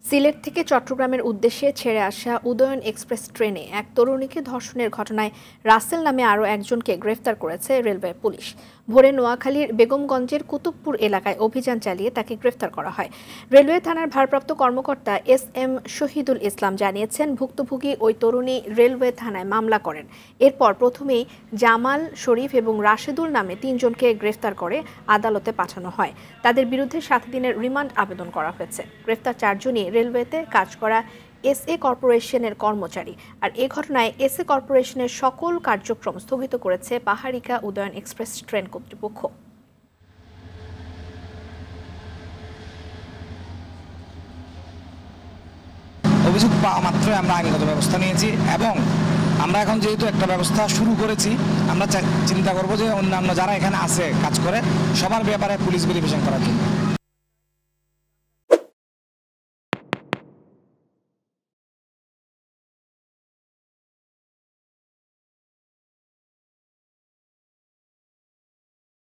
সিলেট থেকে চট্টগ্রামের উদ্দেশ্যে ছেড়ে আসা উদয়ন এক্সপ্রেস ট্রেনে এক তরুণীকে ধর্ষণের ঘটনায় রাসেল নামে আরও একজনকে গ্রেফতার করেছে রেলওয়ে পুলিশ। ভোরে নোয়াখালীর বেগমগঞ্জের কুতুবপুর এলাকায় অভিযান চালিয়ে তাকে গ্রেফতার করা হয়। রেলওয়ে থানার ভারপ্রাপ্ত কর্মকর্তা এস.এম. শহীদুল ইসলাম জানিয়েছেন, ভুক্তভোগী ওই তরুণী রেলওয়ে থানায় মামলা করেন। এরপর প্রথমেই জামাল, শরীফ এবং রাশেদুল নামে তিনজনকে গ্রেফতার করে আদালতে পাঠানো হয়। তাদের বিরুদ্ধে 7 দিনের রিমান্ড আবেদন করা হয়েছে। গ্রেফতার চারজনই রেলওয়েতে কাজ করা এসএ কর্পোরেশনের কর্মচারী। আর এ ঘটনায় এসএ কর্পোরেশনের সকল কার্যক্রম স্থগিত করেছে পাহাড়িকা উদয়ন এক্সপ্রেস ট্রেন কর্তৃপক্ষ। অভিযোগ পাওয়া মাত্রই আমরা আইনগত ব্যবস্থা নিয়েছি এবং আমরা এখন যেহেতু একটা ব্যবস্থা শুরু করেছি, আমরা চিন্তা করব যে অন্যান্য যারা এখানে আছে কাজ করে সবার ব্যাপারে পুলিশ ভেরিফিকেশন করার জন্য।